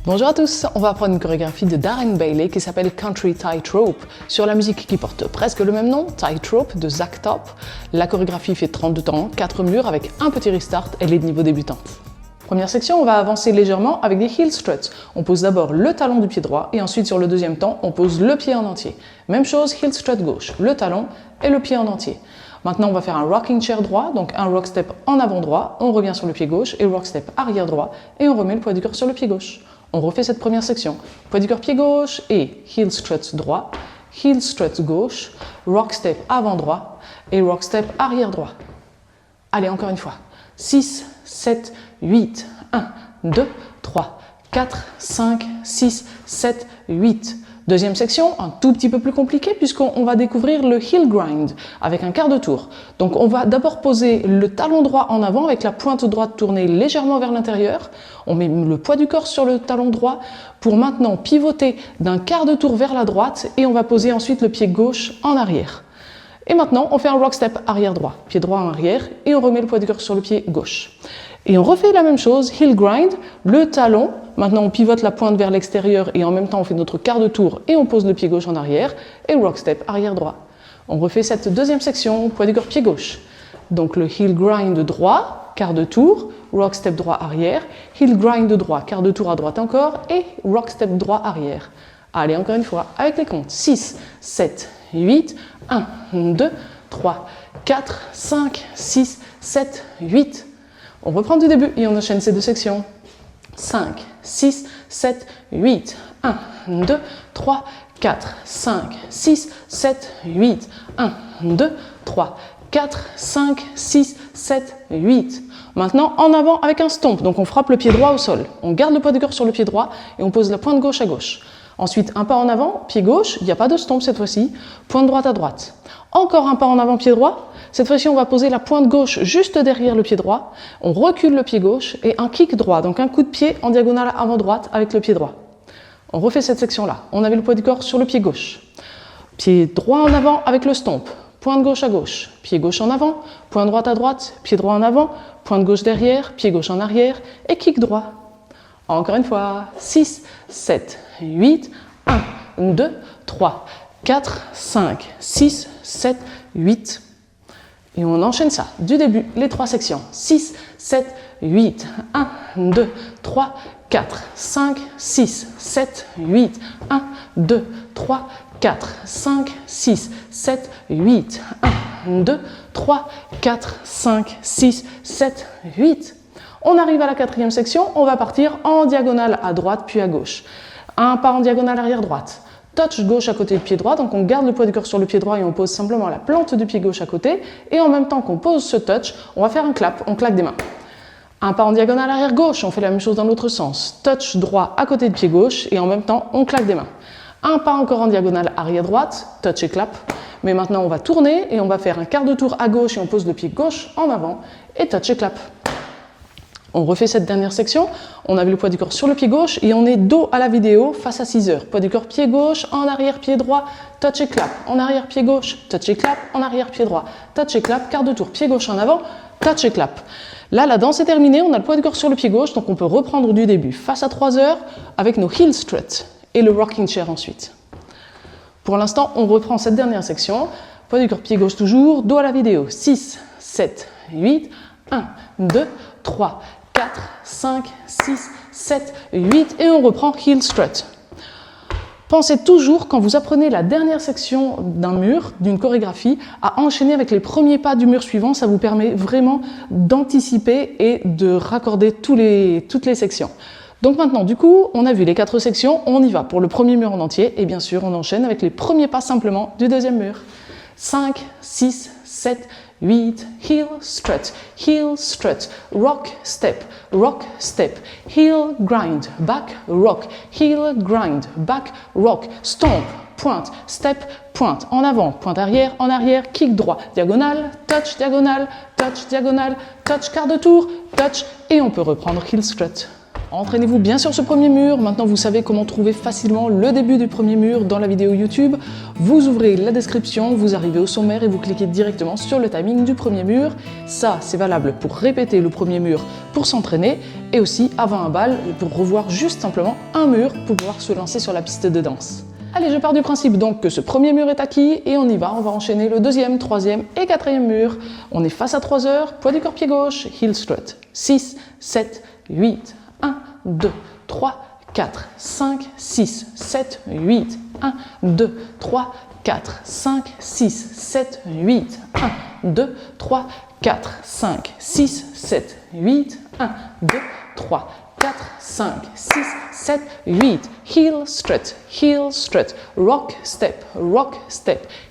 Bonjour à tous, on va apprendre une chorégraphie de Darren Bailey qui s'appelle Country Tightrope sur la musique qui porte presque le même nom, Tightrope de Zack Top. La chorégraphie fait 32 temps, 4 murs avec un petit restart, elle est de niveau débutante. Première section, on va avancer légèrement avec des heel struts. On pose d'abord le talon du pied droit et ensuite sur le deuxième temps, on pose le pied en entier. Même chose, heel strut gauche, le talon et le pied en entier. Maintenant, on va faire un rocking chair droit, donc un rock step en avant droit, on revient sur le pied gauche et rock step arrière droit et on remet le poids du corps sur le pied gauche. On refait cette première section. Poids du corps pied gauche et heel strut droit, heel strut gauche, rock step avant droit et rock step arrière droit. Allez, encore une fois. 6, 7, 8, 1, 2, 3, 4, 5, 6, 7, 8. Deuxième section, un tout petit peu plus compliqué puisqu'on va découvrir le heel grind avec un quart de tour. Donc on va d'abord poser le talon droit en avant avec la pointe droite tournée légèrement vers l'intérieur. On met le poids du corps sur le talon droit pour maintenant pivoter d'un quart de tour vers la droite et on va poser ensuite le pied gauche en arrière. Et maintenant, on fait un rock step arrière-droit, pied droit en arrière, et on remet le poids du corps sur le pied gauche. Et on refait la même chose, heel grind, le talon, maintenant on pivote la pointe vers l'extérieur et en même temps on fait notre quart de tour et on pose le pied gauche en arrière, et rock step arrière-droit. On refait cette deuxième section, poids du corps pied gauche. Donc le heel grind droit, quart de tour, rock step droit arrière, heel grind droit, quart de tour à droite encore, et rock step droit arrière. Allez, encore une fois, avec les comptes, 6, 7, 8, 1, 2, 3, 4, 5, 6, 7, 8. On reprend du début et on enchaîne ces deux sections. 5, 6, 7, 8, 1, 2, 3, 4, 5, 6, 7, 8, 1, 2, 3, 4, 5, 6, 7, 8. Maintenant, en avant avec un stomp. Donc on frappe le pied droit au sol. On garde le poids du corps sur le pied droit et on pose la pointe gauche à gauche. Ensuite, un pas en avant, pied gauche, il n'y a pas de stomp cette fois-ci, pointe droite à droite. Encore un pas en avant, pied droit. Cette fois-ci, on va poser la pointe gauche juste derrière le pied droit. On recule le pied gauche et un kick droit, donc un coup de pied en diagonale avant droite avec le pied droit. On refait cette section-là. On avait le poids du corps sur le pied gauche. Pied droit en avant avec le stomp. Pointe gauche à gauche, pied gauche en avant, pointe droite à droite, pied droit en avant, pointe gauche derrière, pied gauche en arrière et kick droit. Encore une fois, 6, 7, 8, 1, 2, 3, 4, 5, 6, 7, 8. Et on enchaîne ça du début, les trois sections. 6, 7, 8, 1, 2, 3, 4, 5, 6, 7, 8, 1, 2, 3, 4, 5, 6, 7, 8, 1, 2, 3, 4, 5, 6, 7, 8. On arrive à la quatrième section, on va partir en diagonale à droite puis à gauche. Un pas en diagonale arrière droite. Touch gauche à côté du pied droit, donc on garde le poids du corps sur le pied droit et on pose simplement la plante du pied gauche à côté. Et en même temps qu'on pose ce touch, on va faire un clap, on claque des mains. Un pas en diagonale arrière gauche, on fait la même chose dans l'autre sens. Touch droit à côté du pied gauche et en même temps on claque des mains. Un pas encore en diagonale arrière droite, touch et clap. Mais maintenant on va tourner et on va faire un quart de tour à gauche et on pose le pied gauche en avant et touch et clap. On refait cette dernière section, on avait le poids du corps sur le pied gauche et on est dos à la vidéo face à 6 heures. Poids du corps pied gauche, en arrière pied droit, touch et clap, en arrière pied gauche, touch et clap, en arrière pied droit, touch et clap, quart de tour pied gauche en avant, touch et clap. Là, la danse est terminée, on a le poids du corps sur le pied gauche, donc on peut reprendre du début face à 3 heures avec nos heel struts et le rocking chair ensuite. Pour l'instant, on reprend cette dernière section, poids du corps pied gauche toujours, dos à la vidéo, 6, 7, 8, 1, 2, 3, 4, 5, 6, 7, 8 et on reprend heel strut. Pensez toujours, quand vous apprenez la dernière section d'un mur, d'une chorégraphie, à enchaîner avec les premiers pas du mur suivant. Ça vous permet vraiment d'anticiper et de raccorder toutes les sections. Donc maintenant, du coup, on a vu les 4 sections, on y va pour le premier mur en entier et bien sûr, on enchaîne avec les premiers pas simplement du deuxième mur. 5, 6, 7, 8, heel strut, rock step, heel grind, back rock, heel grind, back rock, stomp, pointe, step, pointe, en avant, pointe arrière, en arrière, kick droit, diagonale, touch, diagonale, touch, diagonale, touch, quart de tour, touch, et on peut reprendre heel strut. Entraînez-vous bien sur ce premier mur. Maintenant, vous savez comment trouver facilement le début du premier mur dans la vidéo YouTube. Vous ouvrez la description, vous arrivez au sommaire et vous cliquez directement sur le timing du premier mur. Ça, c'est valable pour répéter le premier mur pour s'entraîner et aussi avant un bal pour revoir juste simplement un mur pour pouvoir se lancer sur la piste de danse. Allez, je pars du principe donc que ce premier mur est acquis et on y va, on va enchaîner le deuxième, troisième et quatrième mur. On est face à 3 heures, poids du corps pied gauche, heel strut. 6, 7, 8, 1, 2, 3, 4, 5, 6, 7, 8, 1, 2, 3, 4, 5, 6, 7, 8, 1, 2, 3, 4, 5, 6, 7, 8, 1, 2, 3, 4, 5, 6, 7, 8, heel strut, rock step,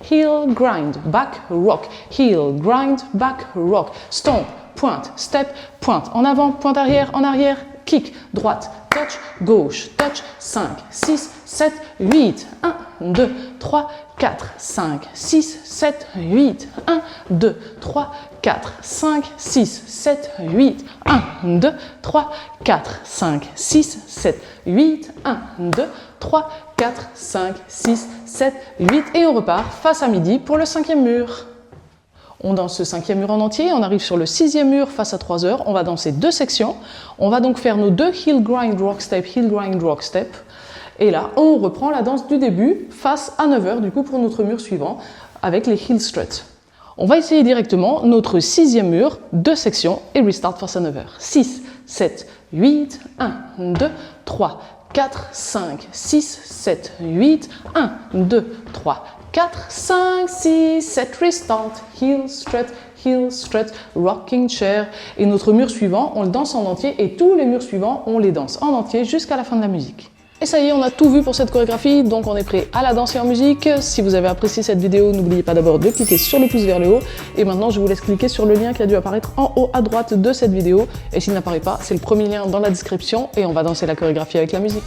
heel grind, back rock, heel grind, back rock, stomp, pointe, step, pointe, en avant, pointe arrière, en arrière, kick, droite, touch, gauche, touch, 5, 6, 7, 8, 1, 2, 3, 4, 5, 6, 7, 8, 1, 2, 3, 4, 5, 6, 7, 8, 1, 2, 3, 4, 5, 6, 7, 8, 1, 2, 3, 4, 5, 6, 7, 8 et on repart face à midi pour le cinquième mur. On danse ce cinquième mur en entier, on arrive sur le sixième mur face à 3 heures, on va danser 2 sections. On va donc faire nos 2 heel grind rock step. Et là, on reprend la danse du début face à 9 heures du coup pour notre mur suivant avec les heel struts. On va essayer directement notre sixième mur, 2 sections et restart face à 9 heures. 6, 7, 8, 1, 2, 3, 4, 5, 6, 7, 8, 1, 2, 3, 4, 5, 6, 7, restart, heel strut, rocking chair. Et notre mur suivant, on le danse en entier et tous les murs suivants, on les danse en entier jusqu'à la fin de la musique. Et ça y est, on a tout vu pour cette chorégraphie, donc on est prêt à la danser en musique. Si vous avez apprécié cette vidéo, n'oubliez pas d'abord de cliquer sur le pouce vers le haut. Et maintenant, je vous laisse cliquer sur le lien qui a dû apparaître en haut à droite de cette vidéo. Et s'il n'apparaît pas, c'est le premier lien dans la description et on va danser la chorégraphie avec la musique.